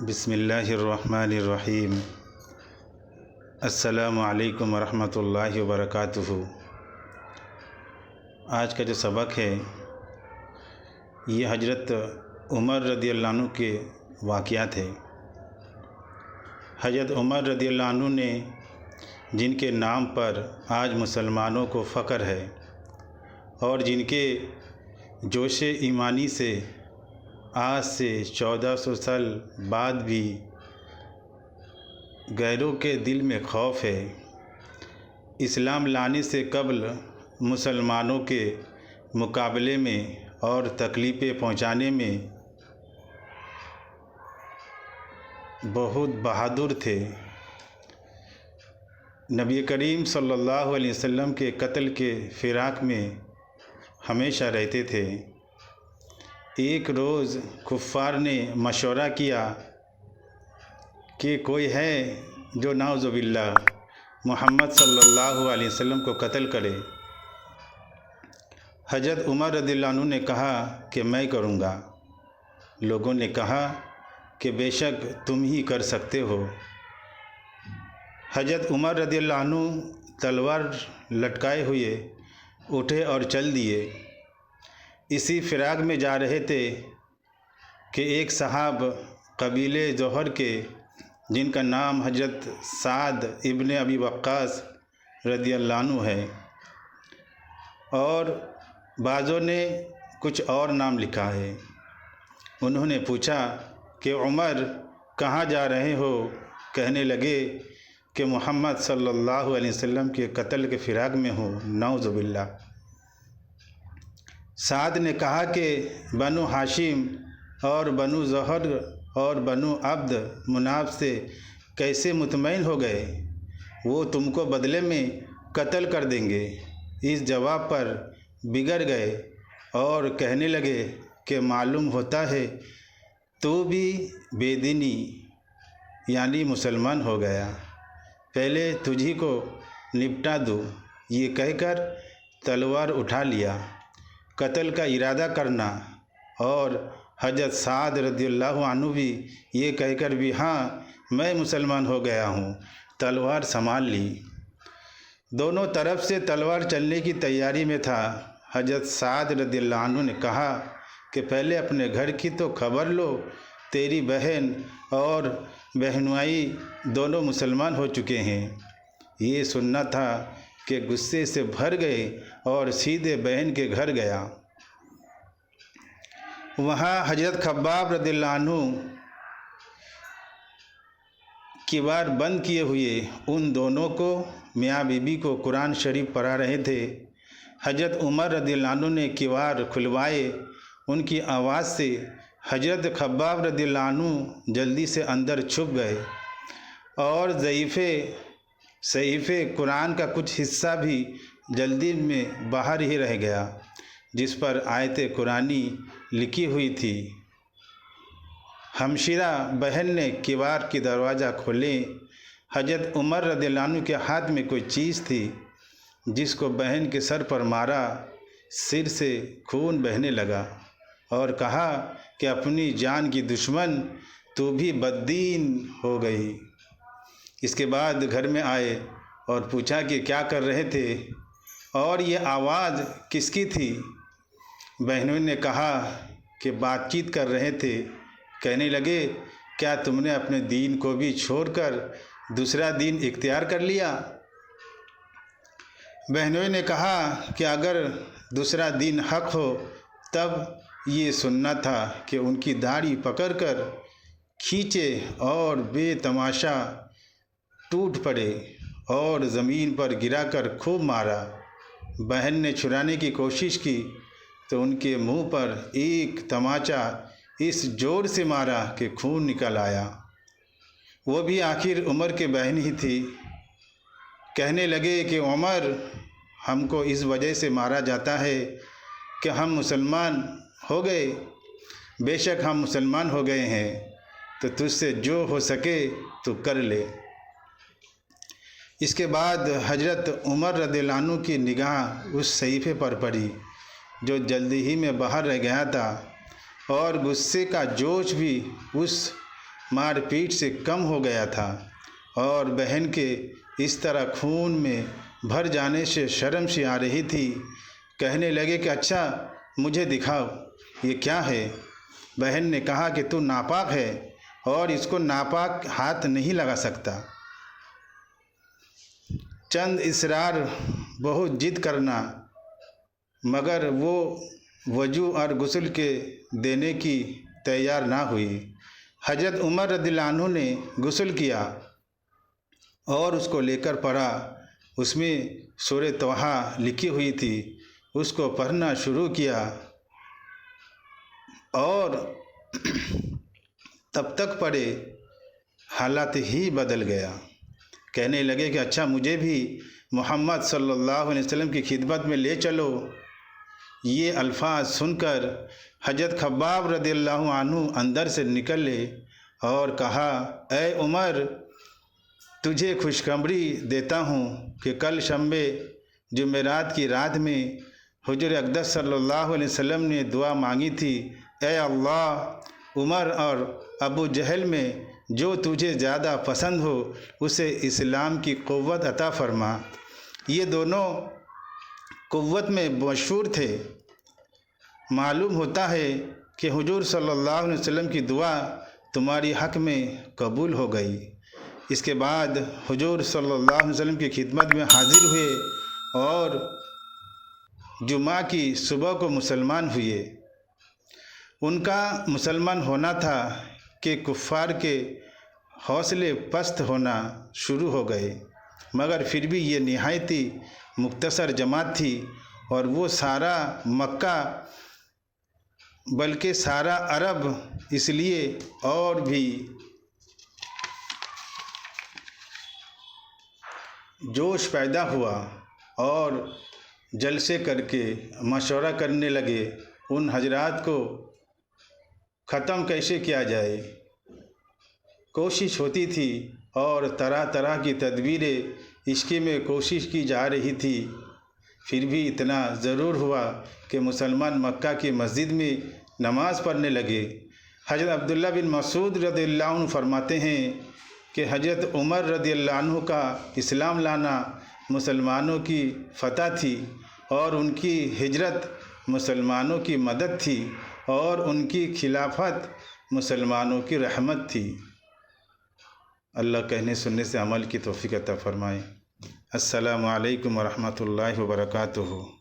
بسم اللہ الرحمن الرحیم۔ السلام علیکم ورحمۃ اللہ وبرکاتہ۔ آج کا جو سبق ہے یہ حضرت عمر رضی اللہ عنہ کے واقعات ہے۔ حضرت عمر رضی اللہ عنہ نے جن کے نام پر آج مسلمانوں کو فخر ہے اور جن کے جوش ایمانی سے آج سے 1400 سال بعد بھی غیروں کے دل میں خوف ہے، اسلام لانے سے قبل مسلمانوں کے مقابلے میں اور تکلیفیں پہنچانے میں بہت بہادر تھے۔ نبی کریم صلی اللہ علیہ وسلم کے قتل کے فراق میں ہمیشہ رہتے تھے۔ ایک روز کفار نے مشورہ کیا کہ کوئی ہے جو نعوذ باللہ محمد صلی اللہ علیہ وسلم کو قتل کرے۔ حضرت عمر رضی اللہ عنہ نے کہا کہ میں کروں گا۔ لوگوں نے کہا کہ بے شک تم ہی کر سکتے ہو۔ حضرت عمر رضی اللہ عنہ تلوار لٹکائے ہوئے اٹھے اور چل دیے۔ اسی فراق میں جا رہے تھے کہ ایک صاحب قبیلے زہر کے جن کا نام حضرت سعد ابن ابی وقاص رضی اللہ عنہ ہے اور بعضوں نے کچھ اور نام لکھا ہے، انہوں نے پوچھا کہ عمر کہاں جا رہے ہو؟ کہنے لگے کہ محمد صلی اللہ علیہ وسلم کے قتل کے فراق میں ہوں، نعوذ باللہ۔ سعد نے کہا کہ بنو ہاشم اور بنو زہر اور بنو عبد مناف سے کیسے مطمئن ہو گئے؟ وہ تم کو بدلے میں قتل کر دیں گے۔ اس جواب پر بگڑ گئے اور کہنے لگے کہ معلوم ہوتا ہے تو بھی بے دینی یعنی مسلمان ہو گیا، پہلے تجھی کو نپٹا دوں۔ یہ کہہ کر تلوار اٹھا لیا۔ قتل کا ارادہ کرنا اور حضرت سعد رضی اللہ عنہ بھی یہ کہہ کر بھی ہاں میں مسلمان ہو گیا ہوں، تلوار سنبھال لی۔ دونوں طرف سے تلوار چلنے کی تیاری میں تھا۔ حضرت سعد رضی اللہ عنہ نے کہا کہ پہلے اپنے گھر کی تو خبر لو، تیری بہن اور بہنوئی دونوں مسلمان ہو چکے ہیں۔ یہ سننا تھا کہ غصے سے بھر گئے اور سیدھے بہن کے گھر گیا۔ وہاں حضرت خباب رضی اللہ عنہ کیوار بند کیے ہوئے ان دونوں کو میاں بیوی کو قرآن شریف پڑھا رہے تھے۔ حضرت عمر رضی اللہ عنہ نے کیوار کھلوائے۔ ان کی آواز سے حضرت خباب رضی اللہ عنہ جلدی سے اندر چھپ گئے اور صحیفے قرآن کا کچھ حصہ بھی جلدی میں باہر ہی رہ گیا جس پر آیت قرآنی لکھی ہوئی تھی۔ ہمشیرہ بہن نے کیوار کی دروازہ کھولے۔ حضرت عمر رضی اللہ عنہ کے ہاتھ میں کوئی چیز تھی جس کو بہن کے سر پر مارا، سر سے خون بہنے لگا اور کہا کہ اپنی جان کی دشمن تو بھی بددین ہو گئی۔ اس کے بعد گھر میں آئے اور پوچھا کہ کیا کر رہے تھے اور یہ آواز کس کی تھی؟ بہنوں نے کہا کہ بات چیت کر رہے تھے۔ کہنے لگے کیا تم نے اپنے دین کو بھی چھوڑ کر دوسرا دین اختیار کر لیا؟ بہنوں نے کہا کہ اگر دوسرا دین حق ہو تب یہ سننا تھا کہ ان کی داڑھی پکڑ کر کھینچے اور بے تماشا ٹوٹ پڑے اور زمین پر گرا کر خوب مارا۔ بہن نے چھڑانے کی کوشش کی تو ان کے منہ پر ایک تماچا اس زور سے مارا کہ خون نکل آیا۔ وہ بھی آخر عمر کے بہن ہی تھی۔ کہنے لگے کہ عمر ہم کو اس وجہ سے مارا جاتا ہے کہ ہم مسلمان ہو گئے۔ بے شک ہم مسلمان ہو گئے ہیں تو تجھ سے جو ہو سکے تو کر لے۔ اس کے بعد حضرت عمر رضی اللہ عنہ کی نگاہ اس صحیفے پر پڑی جو جلدی ہی میں باہر رہ گیا تھا اور غصے کا جوش بھی اس مار پیٹ سے کم ہو گیا تھا اور بہن کے اس طرح خون میں بھر جانے سے شرم سی آ رہی تھی۔ کہنے لگے کہ اچھا مجھے دکھاؤ یہ کیا ہے؟ بہن نے کہا کہ تو ناپاک ہے اور اس کو ناپاک ہاتھ نہیں لگا سکتا۔ چند اصرار، بہت ضد کرنا، مگر وہ وضو اور غسل کے دینے کی تیار نہ ہوئی۔ حضرت عمر رضی اللہ عنہ نے غسل کیا اور اس کو لے کر پڑھا۔ اس میں سورہ طٰہٰ لکھی ہوئی تھی، اس کو پڑھنا شروع کیا اور تب تک پڑھے حالات ہی بدل گیا۔ کہنے لگے کہ اچھا مجھے بھی محمد صلی اللہ علیہ وسلم کی خدمت میں لے چلو۔ یہ الفاظ سن کر حضرت خباب رضی اللہ عنہ اندر سے نکلے اور کہا، اے عمر، تجھے خوشخبری دیتا ہوں کہ کل شنبے جمعرات کی رات میں حضور اقدس صلی اللہ علیہ وسلم نے دعا مانگی تھی، اے اللہ، عمر اور ابو جہل میں جو تجھے زیادہ پسند ہو اسے اسلام کی قوت عطا فرما۔ یہ دونوں قوت میں مشہور تھے۔ معلوم ہوتا ہے کہ حضور صلی اللہ علیہ وسلم کی دعا تمہاری حق میں قبول ہو گئی۔ اس کے بعد حضور صلی اللہ علیہ وسلم کی خدمت میں حاضر ہوئے اور جمعہ کی صبح کو مسلمان ہوئے۔ ان کا مسلمان ہونا تھا کہ کفار کے حوصلے پست ہونا شروع ہو گئے، مگر پھر بھی یہ نہایت ہی مختصر جماعت تھی اور وہ سارا مکہ بلکہ سارا عرب اس لیے اور بھی جوش پیدا ہوا اور جلسے کر کے مشورہ کرنے لگے ان حضرات کو ختم کیسے کیا جائے۔ کوشش ہوتی تھی اور طرح طرح کی تدبیریں عشق میں کوشش کی جا رہی تھی، پھر بھی اتنا ضرور ہوا کہ مسلمان مکہ کی مسجد میں نماز پڑھنے لگے۔ حضرت عبداللہ بن مسعود رضی اللہ عنہ فرماتے ہیں کہ حضرت عمر رضی اللہ عنہ کا اسلام لانا مسلمانوں کی فتح تھی اور ان کی ہجرت مسلمانوں کی مدد تھی اور ان کی خلافت مسلمانوں کی رحمت تھی۔ اللہ کہنے سننے سے عمل کی توفیق عطا فرمائے۔ السلام علیکم ورحمۃ اللہ وبرکاتہ۔